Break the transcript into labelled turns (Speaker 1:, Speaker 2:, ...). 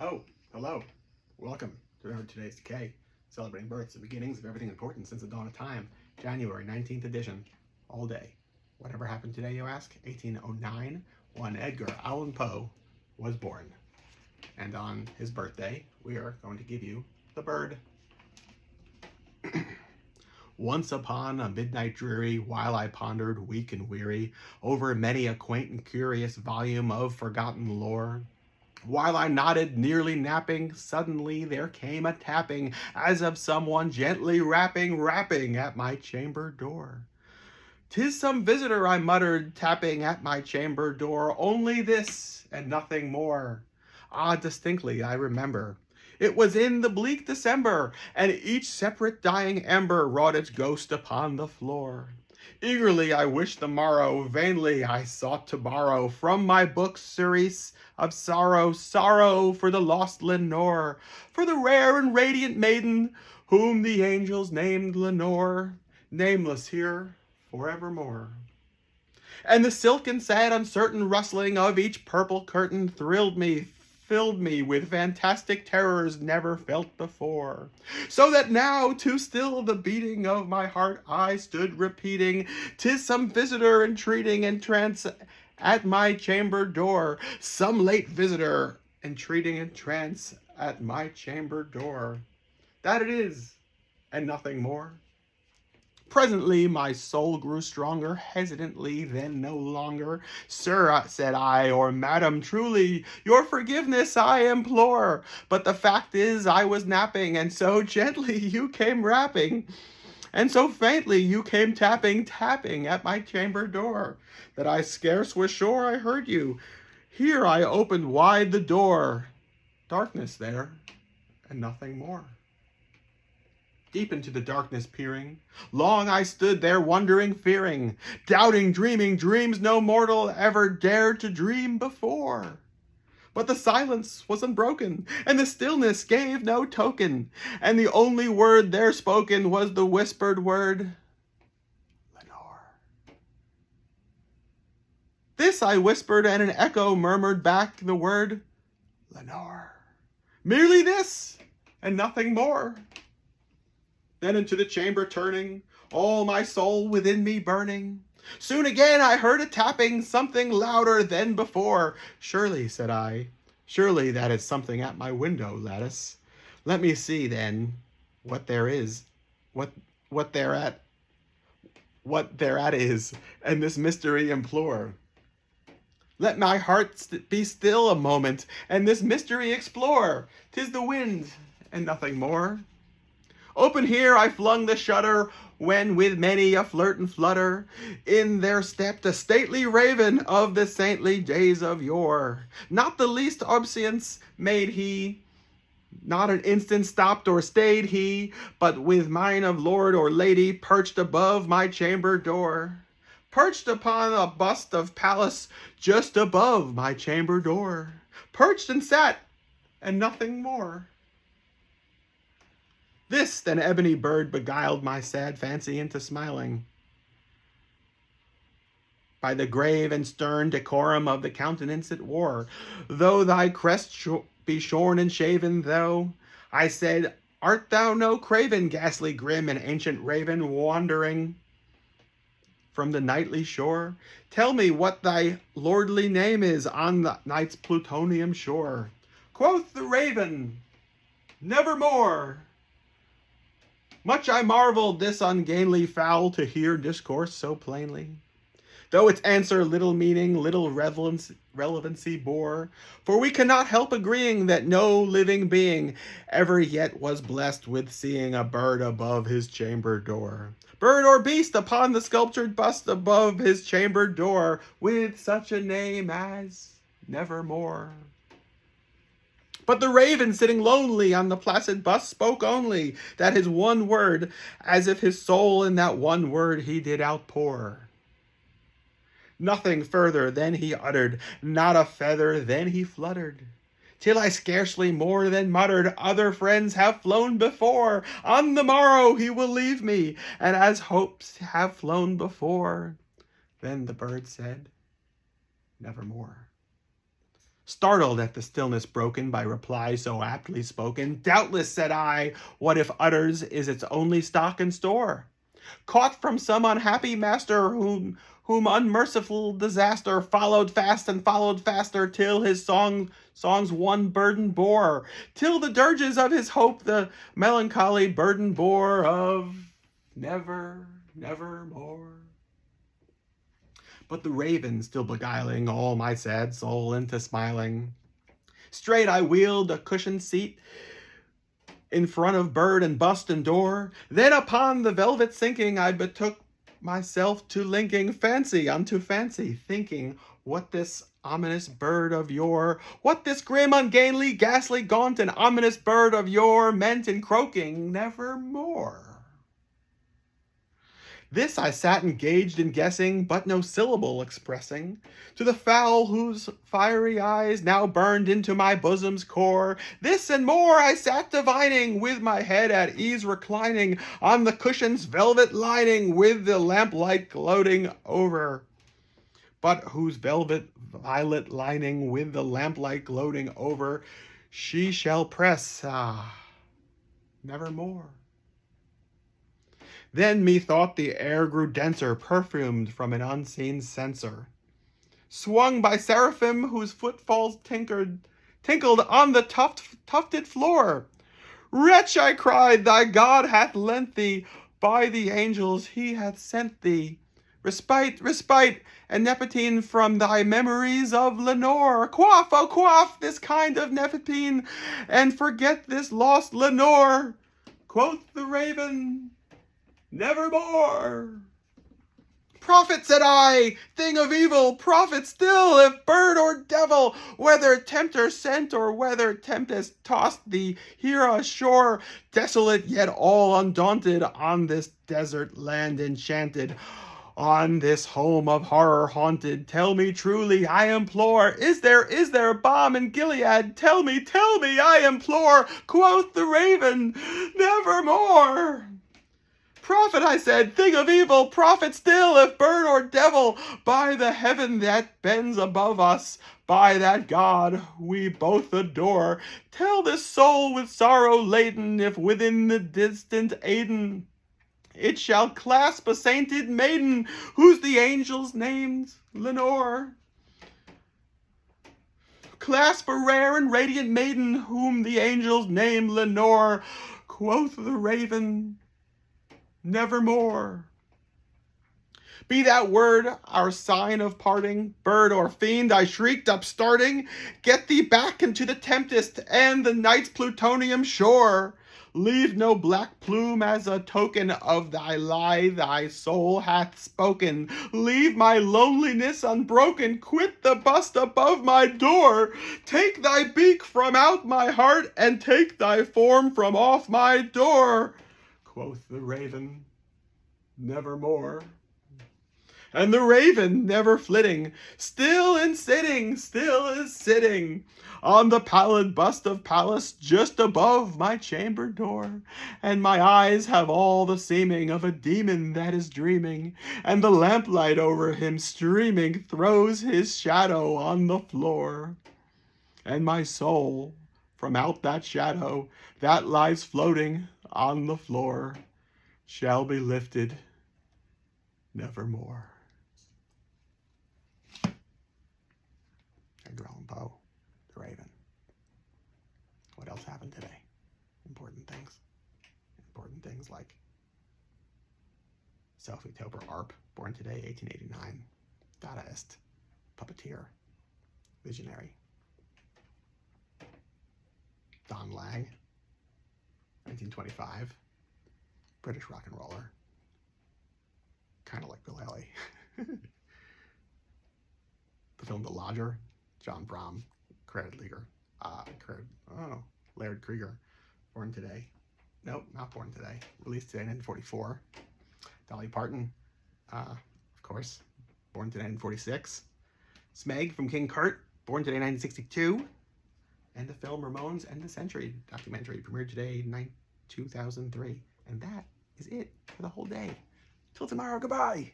Speaker 1: Oh, hello. Welcome to today's Decay, celebrating births and beginnings of everything important since the dawn of time. January 19th edition, all day. Whatever happened today, you ask? 1809, when Edgar Allan Poe was born. And on his birthday, we are going to give you the bird. Once upon a midnight dreary, while I pondered, weak and weary, over many a quaint and curious volume of forgotten lore, while I nodded, nearly napping, suddenly there came a tapping, as of someone gently rapping at my chamber door. "'Tis some visitor," I muttered, tapping at my chamber door, "only this, and nothing more." Ah, distinctly I remember. It was in the bleak December, and each separate dying ember wrought its ghost upon the floor. Eagerly I wished the morrow, vainly I sought to borrow from my book Cerise of sorrow, sorrow for the lost Lenore, for the rare and radiant maiden whom the angels named Lenore, nameless here forevermore. And the silken, sad, uncertain rustling of each purple curtain thrilled me, filled me with fantastic terrors never felt before. So that now, to still the beating of my heart, I stood repeating, "'Tis some visitor entreating entrance at my chamber door, some late visitor entreating entrance at my chamber door." That it is, and nothing more. Presently my soul grew stronger, hesitantly, then no longer. "Sir," said I, "or madam, truly, your forgiveness I implore. But the fact is I was napping, and so gently you came rapping, and so faintly you came tapping at my chamber door, that I scarce was sure I heard you. Here I opened wide the door. Darkness there, and nothing more." Deep into the darkness peering, long I stood there wondering, fearing, doubting, dreaming dreams no mortal ever dared to dream before. But the silence was unbroken, and the stillness gave no token, and the only word there spoken was the whispered word, "Lenore." This I whispered, and an echo murmured back the word, "Lenore." Merely this, and nothing more. Then into the chamber turning, all my soul within me burning, soon again I heard a tapping, something louder than before. "Surely," said I, "surely that is something at my window lattice. Let me see, then, what there is, what thereat is, and this mystery implore. Let my heart be still a moment, and this mystery explore. 'Tis the wind, and nothing more." Open here I flung the shutter, when with many a flirt and flutter, in there stepped a stately raven of the saintly days of yore. Not the least obeisance made he, not an instant stopped or stayed he, but with mien of lord or lady perched above my chamber door. Perched upon a bust of Pallas just above my chamber door. Perched and sat, and nothing more. This then ebony bird beguiled my sad fancy into smiling. By the grave and stern decorum of the countenance it wore, "Though thy crest be shorn and shaven, though," I said, "art thou no craven, ghastly, grim, and ancient raven, wandering from the nightly shore? Tell me what thy lordly name is on the night's plutonian shore." Quoth the raven, "Nevermore." Much I marveled this ungainly fowl to hear discourse so plainly, though its answer little meaning, little relevancy bore. For we cannot help agreeing that no living being ever yet was blessed with seeing a bird above his chamber door. Bird or beast upon the sculptured bust above his chamber door, with such a name as Nevermore. But the raven, sitting lonely on the placid bust, spoke only that his one word, as if his soul in that one word he did outpour. Nothing further then he uttered, not a feather then he fluttered, till I scarcely more than muttered, "Other friends have flown before. On the morrow he will leave me, and as hopes have flown before." Then the bird said, "Nevermore." Startled at the stillness broken by reply so aptly spoken, doubtless, said I, what if utters is its only stock and store? Caught from some unhappy master whom unmerciful disaster followed fast and followed faster till his song's one burden bore, till the dirges of his hope the melancholy burden bore of never, nevermore. But the raven still beguiling all my sad soul into smiling, straight I wheeled a cushioned seat in front of bird and bust and door. Then upon the velvet sinking, I betook myself to linking fancy unto fancy, thinking what this ominous bird of yore, what this grim, ungainly, ghastly, gaunt, and ominous bird of yore meant in croaking nevermore. This I sat engaged in guessing, but no syllable expressing, to the fowl whose fiery eyes now burned into my bosom's core. This and more I sat divining, with my head at ease reclining on the cushion's velvet lining, with the lamplight gloating over. But whose velvet violet lining, with the lamplight gloating over, she shall press, nevermore. Then methought the air grew denser, perfumed from an unseen censer, swung by seraphim whose footfalls tinkled on the tufted floor. Wretch, I cried, thy God hath lent thee, by the angels he hath sent thee, respite, and nepentine from thy memories of Lenore. Quaff, oh quaff, this kind of nepentine, and forget this lost Lenore. Quoth the raven, nevermore. Prophet, said I, thing of evil, prophet still, if bird or devil, whether tempter sent or whether tempest tossed thee here ashore, desolate yet all undaunted, on this desert land enchanted, on this home of horror haunted, tell me truly, I implore, is there balm in Gilead? Tell me, I implore. Quoth the raven, nevermore. Prophet, I said, thing of evil, prophet still, if bird or devil, by the heaven that bends above us, by that God we both adore, tell this soul with sorrow laden, if within the distant Aidenn it shall clasp a sainted maiden, whose the angels named Lenore. Clasp a rare and radiant maiden, whom the angels name Lenore. Quoth the raven, nevermore. Be that word our sign of parting, bird or fiend, I shrieked upstarting, get thee back into the tempest and the night's plutonium shore. Leave no black plume as a token of thy lie thy soul hath spoken. Leave my loneliness unbroken, quit the bust above my door. Take thy beak from out my heart, and take thy form from off my door. Quoth the raven, nevermore. And the raven, never flitting, still is sitting on the pallid bust of Pallas just above my chamber door. And my eyes have all the seeming of a demon that is dreaming, and the lamplight over him streaming throws his shadow on the floor. And my soul, from out that shadow that lies floating on the floor, shall be lifted nevermore. Edgar Allan Poe, The Raven. What else happened today? Important things. Important things like Sophie Tober Arp, born today, 1889. Dadaist, puppeteer, visionary. Don Lang, 1925. British rock and roller. Kind of like Bill Haley. The film The Lodger, John Brom, Laird Krieger, born today. Nope, not born today. Released today, 1944. Dolly Parton, of course, born today, 1946. Smeg from King Kurt, born today, 1962. And the film Ramones End of Century documentary, premiered today, 2003. And that is it for the whole day. Till tomorrow, goodbye.